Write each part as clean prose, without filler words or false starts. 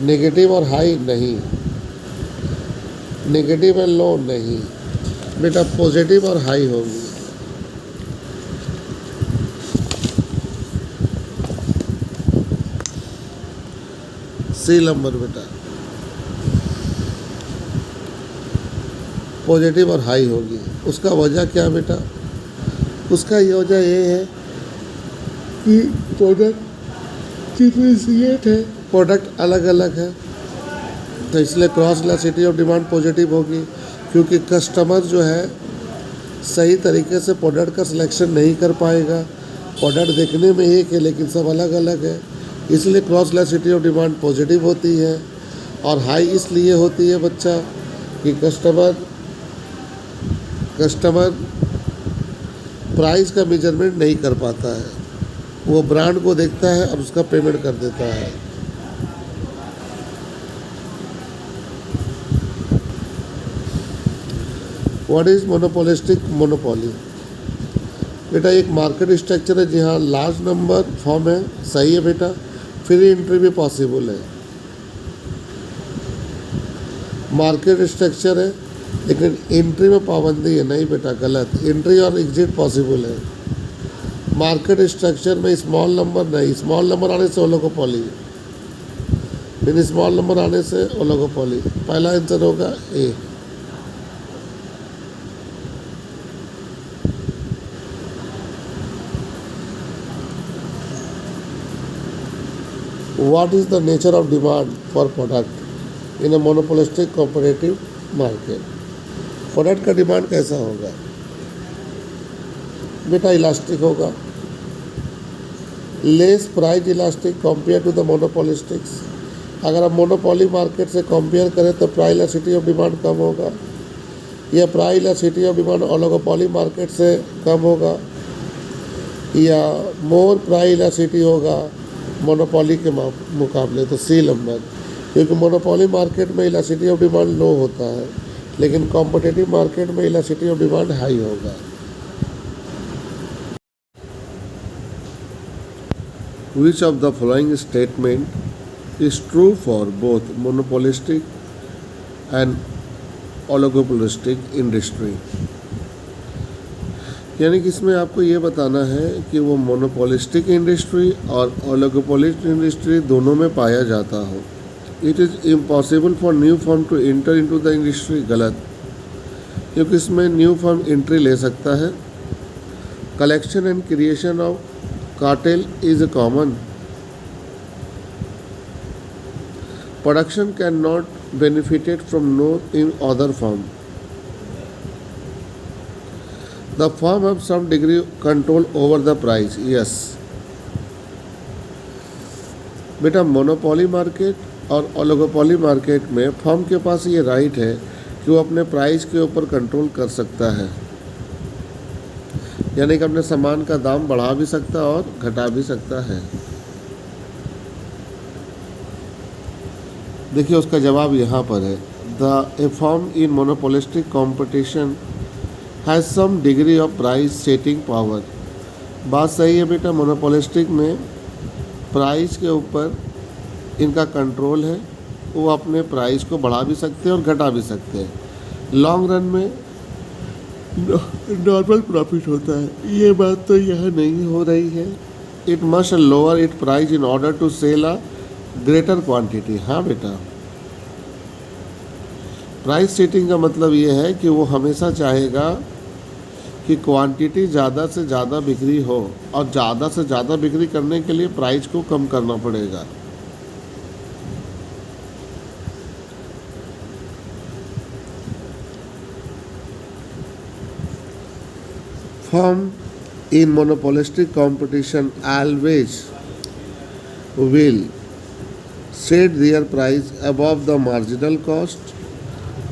Negative और high नहीं, negative and low नहीं बेटा, पॉजिटिव और हाई होगी। सी नंबर बेटा, पॉजिटिव और हाई होगी। उसका वजह क्या बेटा? उसका ये वजह ये है कि प्रोडक्ट डिफरेंशिएट है, प्रोडक्ट अलग अलग है, तो इसलिए cross elasticity of demand positive होगी, क्योंकि कस्टमर जो है सही तरीके से प्रोडक्ट का सिलेक्शन नहीं कर पाएगा। प्रोडक्ट देखने में एक है लेकिन सब अलग अलग है, इसलिए cross elasticity of demand positive होती है। और हाई इसलिए होती है बच्चा कि कस्टमर प्राइस का मेजरमेंट नहीं कर पाता है, वो ब्रांड को देखता है और उसका पेमेंट कर देता है। What is monopolistic? मोनोपोली बेटा एक मार्केट स्ट्रक्चर है जहाँ लार्ज नंबर फॉर्म है, सही है बेटा, फ्री एंट्री भी पॉसिबल है। मार्केट स्ट्रक्चर है लेकिन एंट्री में पाबंदी है, नहीं बेटा गलत, एंट्री और एग्जिट पॉसिबल है। मार्केट स्ट्रक्चर में स्मॉल नंबर नहीं, स्मॉल नंबर आने से ओलिगोपोली, फिर स्मॉल नंबर आने से ओलिगोपोली। पहला आंसर होगा ए। What is the nature of demand for product in a monopolistic competitive market? Product का डिमांड कैसा होगा बेटा? इलास्टिक होगा, less price elastic compare to the monopolistics. अगर आप मोनोपोली मार्केट से कंपेयर करें तो प्राइस इलास्टिसिटी ऑफ डिमांड कम होगा, या price elasticity of demand oligopoly market से कम होगा, या मोर प्राइस इलास्टिसिटी होगा मोनोपोली के मुकाबले। तो सी नंबर, क्योंकि मोनोपोली मार्केट में इलास्टिसिटी ऑफ डिमांड लो होता है लेकिन कॉम्पिटिटिव मार्केट में इलास्टिसिटी ऑफ डिमांड हाई होगा। Which of the following statement is true for both monopolistic and oligopolistic industry? यानी कि इसमें आपको ये बताना है कि वो मोनोपोलिस्टिक इंडस्ट्री और ओलिगोपोलिस्टिक इंडस्ट्री दोनों में पाया जाता हो। It is impossible for new firm to enter into the industry, गलत, क्योंकि इसमें न्यू फर्म एंट्री ले सकता है। Collection and creation of cartel is common. Production can not benefited from no in other firm. The firm have some degree control over the price, yes। बेटा monopoly market और oligopoly market में firm के पास ये right है कि वो अपने price के ऊपर कंट्रोल कर सकता है, यानी कि अपने सामान का दाम बढ़ा भी सकता है और घटा भी सकता है। देखिए उसका जवाब यहाँ पर है, the firm in monopolistic competition has some degree of price setting power. बात सही है बेटा, मोनोपोलिस्टिक में प्राइस के ऊपर इनका कंट्रोल है, वो अपने प्राइस को बढ़ा भी सकते हैं और घटा भी सकते हैं। लॉन्ग रन में नॉर्मल प्रॉफिट होता है, ये बात तो यह नहीं हो रही है। It must lower it price in order to sell a greater quantity. हाँ बेटा, प्राइस सेटिंग का मतलब ये है कि वो हमेशा चाहेगा कि क्वांटिटी ज़्यादा से ज़्यादा बिक्री हो, और ज़्यादा से ज़्यादा बिक्री करने के लिए प्राइस को कम करना पड़ेगा। Firm in monopolistic competition always will set their price above the marginal cost,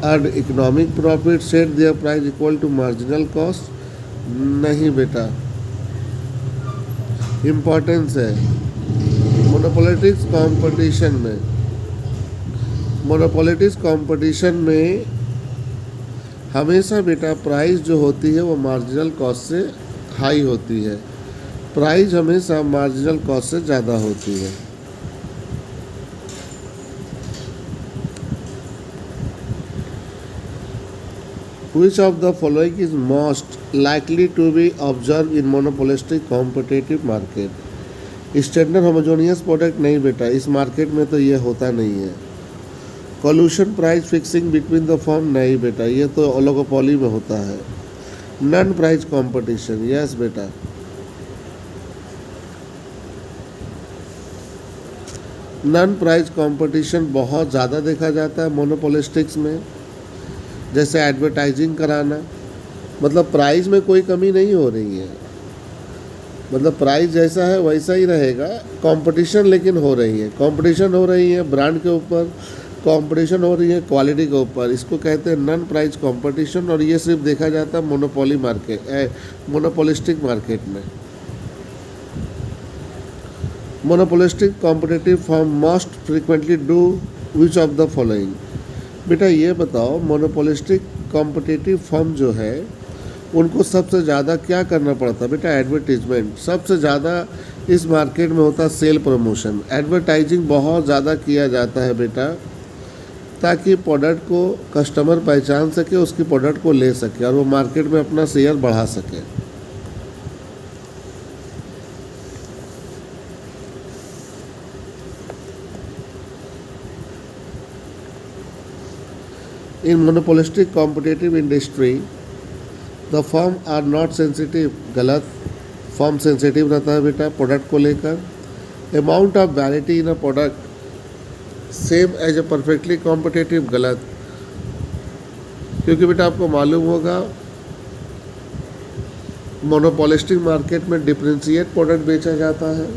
and economic profit set their price equal to marginal cost। नहीं बेटा, इम्पोर्टेंस है मोनोपोलिटिक्स कंपटीशन में हमेशा बेटा प्राइस जो होती है वो मार्जिनल कॉस्ट से हाई होती है, प्राइस हमेशा मार्जिनल कॉस्ट से ज़्यादा होती है। Which of the following is most likely to be observed in monopolistic competitive market? Standard homogeneous product नहीं बेटा, इस मार्केट में तो ये होता नहीं है। Collision price fixing between the firm नहीं बेटा, ये तो ओलिगोपोली में होता है। नॉन प्राइस कंपटीशन, यस बेटा। नॉन प्राइस कंपटीशन बहुत ज़्यादा देखा जाता है मोनोपोलिस्टिक्स में, जैसे एडवर्टाइजिंग कराना, मतलब प्राइस में कोई कमी नहीं हो रही है, मतलब प्राइस जैसा है वैसा ही रहेगा। कंपटीशन लेकिन हो रही है, कंपटीशन हो रही है ब्रांड के ऊपर, कंपटीशन हो रही है क्वालिटी के ऊपर, इसको कहते हैं नॉन प्राइस कंपटीशन। और ये सिर्फ देखा जाता है मोनोपोली मार्केट, मोनोपोलिस्टिक मार्केट में। Monopolistic competitive firm most frequently do which of the following? बेटा ये बताओ, मोनोपोलिस्टिक कॉम्पिटिटिव फर्म जो है उनको सबसे ज़्यादा क्या करना पड़ता है? बेटा एडवर्टीजमेंट। सबसे ज़्यादा इस मार्केट में होता है सेल प्रमोशन, एडवर्टाइजिंग बहुत ज़्यादा किया जाता है बेटा, ताकि प्रोडक्ट को कस्टमर पहचान सके, उसकी प्रोडक्ट को ले सके और वो मार्केट में अपना शेयर बढ़ा सके। In monopolistic competitive industry the firm are not sensitive, गलत। फर्म सेंसिटिव रहता है बेटा प्रोडक्ट को लेकर। Amount of variety in a product same as a perfectly competitive, गलत। क्योंकि बेटा आपको मालूम होगा मोनोपोलिस्टिक मार्केट में डिफरेंशिएट प्रोडक्ट बेचा जाता है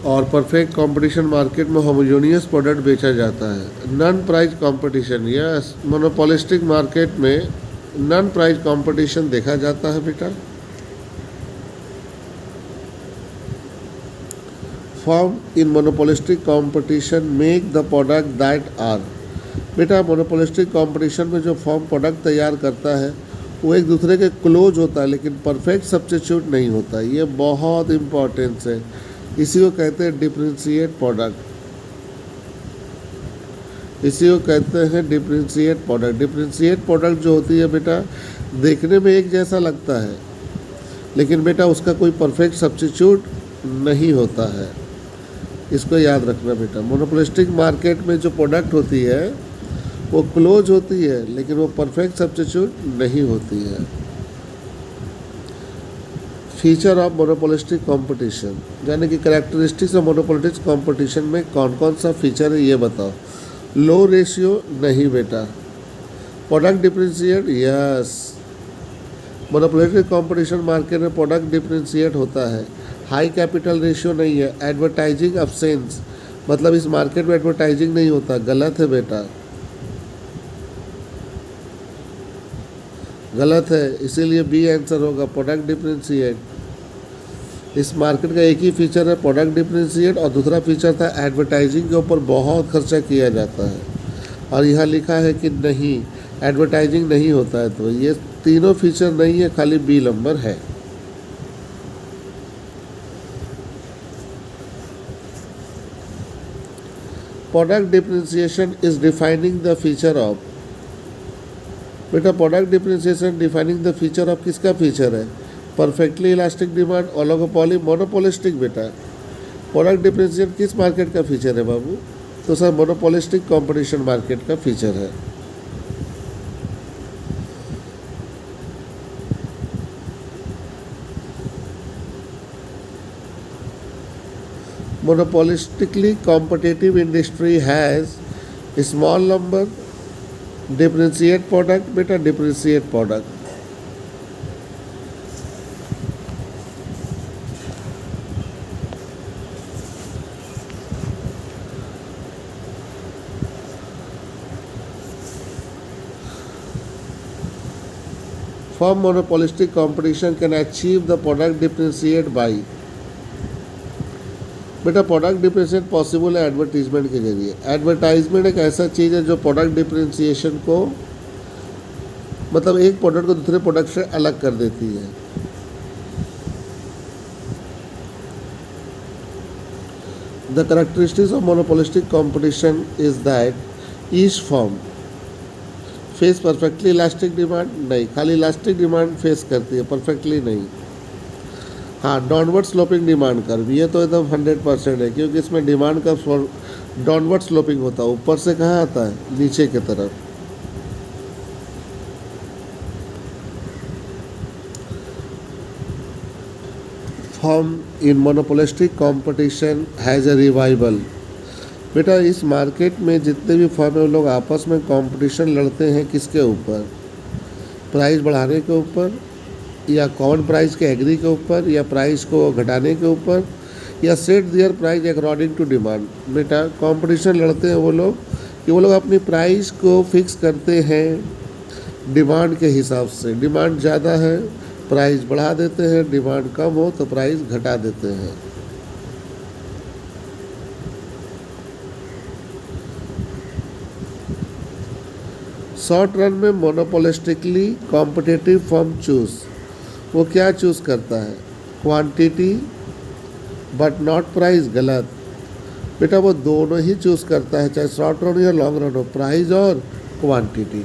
और परफेक्ट कंपटीशन मार्केट में होमोजेनियस प्रोडक्ट बेचा जाता है। Non price competition, yes, monopolistic market में नॉन प्राइस कंपटीशन देखा जाता है बेटा। Firm in monopolistic competition make the product that are, बेटा मोनोपोलिस्टिक कंपटीशन में जो फर्म प्रोडक्ट तैयार करता है वो एक दूसरे के क्लोज होता है, लेकिन परफेक्ट सब्स्टिट्यूट नहीं होता। ये बहुत इम्पोर्टेंस है, इसी को कहते हैं डिफरेंशिएट प्रोडक्ट, इसी को कहते हैं डिफरेंशिएट प्रोडक्ट। डिफरेंशिएट प्रोडक्ट जो होती है बेटा देखने में एक जैसा लगता है, लेकिन बेटा उसका कोई परफेक्ट सब्स्टिट्यूट नहीं होता है, इसको याद रखना बेटा। मोनोपोलिस्टिक मार्केट में जो प्रोडक्ट होती है वो क्लोज होती है, लेकिन वो परफेक्ट सब्स्टिट्यूट नहीं होती है। फीचर ऑफ मोनोपोलिस्टिक कंपटीशन, यानी कि कैरेक्टरिस्टिक्स ऑफ मोनोपोलिस्टिक कंपटीशन में कौन कौन सा फीचर है ये बताओ। लो रेशियो, नहीं बेटा। Product differentiate, yes. Monopolistic competition market में प्रोडक्ट डिफरेंशिएट होता है। हाई कैपिटल रेशियो नहीं है। एडवर्टाइजिंग अब्सेंस, मतलब इस मार्केट में एडवर्टाइजिंग नहीं होता, गलत है बेटा, गलत है, इसीलिए बी आंसर होगा, प्रोडक्ट डिफरेंशिएट। इस मार्केट का एक ही फीचर है प्रोडक्ट डिफरेंशिएट, और दूसरा फीचर था एडवर्टाइजिंग के ऊपर बहुत खर्चा किया जाता है, और यहाँ लिखा है कि नहीं, एडवर्टाइजिंग नहीं होता है। तो ये तीनों फीचर नहीं है, खाली बी नंबर है। Product differentiation is defining the feature of, बेटा product differentiation defining the feature of किसका फीचर है? Perfectly elastic demand, oligopoly, monopolistic. बेटा प्रोडक्ट डिफरेंशिएशन किस मार्केट का फीचर है बाबू? तो सर मोनोपोलिस्टिक कंपटीशन मार्केट का फीचर है। Monopolistically competitive industry has a small number differentiate product, बेटा differentiate product। Firm monopolistic competition can achieve the product differentiate by, बेटा प्रोडक्ट डिफरेंशिएट पॉसिबल है एडवर्टीजमेंट के जरिए। एडवर्टाइजमेंट एक ऐसा चीज़ है जो प्रोडक्ट डिफरेंशिएशन को, मतलब एक प्रोडक्ट को दूसरे प्रोडक्ट से अलग कर देती है। The characteristics of monopolistic competition is that each firm face perfectly elastic demand नहीं, खाली इलास्टिक डिमांड फेस करती है, परफेक्टली नहीं। हाँ, डाउनवर्ड स्लोपिंग डिमांड कर्व, ये तो एकदम 100% है, क्योंकि इसमें डिमांड का डाउनवर्ड स्लोपिंग होता है, ऊपर से कहाँ आता है, नीचे की तरफ। Form in monopolistic competition has a revival. बेटा इस मार्केट में जितने भी फर्म है, लोग आपस में कंपटीशन लड़ते हैं किसके ऊपर, प्राइस बढ़ाने के ऊपर, या कॉमन प्राइस के एग्री के ऊपर, या प्राइस को घटाने के ऊपर, या set their price according to demand. बेटा कंपटीशन लड़ते हैं वो लोग कि वो लोग अपनी प्राइस को फिक्स करते हैं डिमांड के हिसाब से। डिमांड ज़्यादा है प्राइस बढ़ा देते हैं, डिमांड कम हो तो प्राइस घटा देते हैं। शॉर्ट रन में मोनोपोलिस्टिकली कॉम्पिटिटिव फर्म चूज, वो क्या चूज़ करता है, क्वांटिटी बट नॉट प्राइस। गलत बेटा, वो दोनों ही चूज़ करता है, चाहे शॉर्ट रन हो या लॉन्ग रन हो, प्राइस और क्वांटिटी।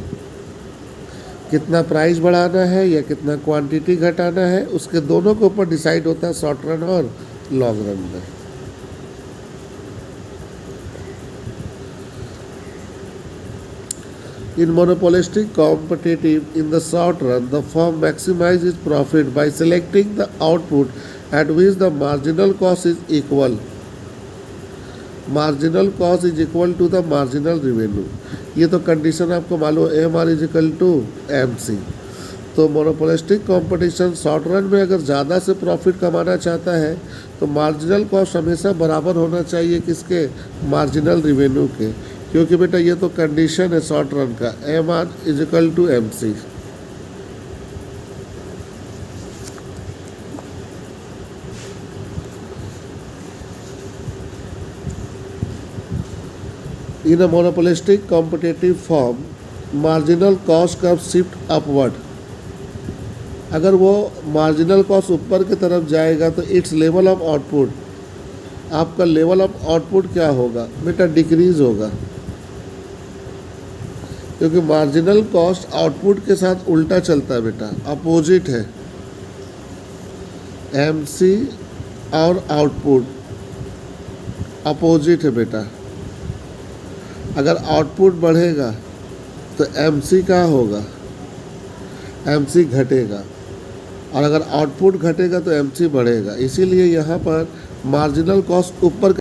कितना प्राइस बढ़ाना है या कितना क्वांटिटी घटाना है, उसके दोनों के ऊपर डिसाइड होता है शॉर्ट रन और लॉन्ग रन में। In monopolistic competitive, in the short run, the firm maximizes profit by selecting the output at which the marginal cost is equal. Marginal cost is equal to the marginal revenue. ये तो condition आपको मालूम है, MR is equal to MC। तो monopolistic competition short run में अगर ज़्यादा से प्रॉफिट कमाना चाहता है तो मार्जिनल कॉस्ट हमेशा बराबर होना चाहिए किसके, मार्जिनल रिवेन्यू के, क्योंकि बेटा ये तो कंडीशन है शॉर्ट रन का, MR is equal to MC। In a monopolistic competitive firm, marginal cost curve shift upward। अगर वो मार्जिनल कॉस्ट ऊपर की तरफ जाएगा तो इट्स लेवल ऑफ आउटपुट, आपका लेवल ऑफ आउटपुट क्या होगा बेटा, डिक्रीज होगा, क्योंकि मार्जिनल कॉस्ट आउटपुट के साथ उल्टा चलता है बेटा, अपोजिट है। MC और आउटपुट अपोजिट है बेटा। अगर आउटपुट बढ़ेगा तो MC क्या होगा, MC घटेगा, और अगर आउटपुट घटेगा तो MC बढ़ेगा। इसीलिए यहाँ पर मार्जिनल कॉस्ट ऊपर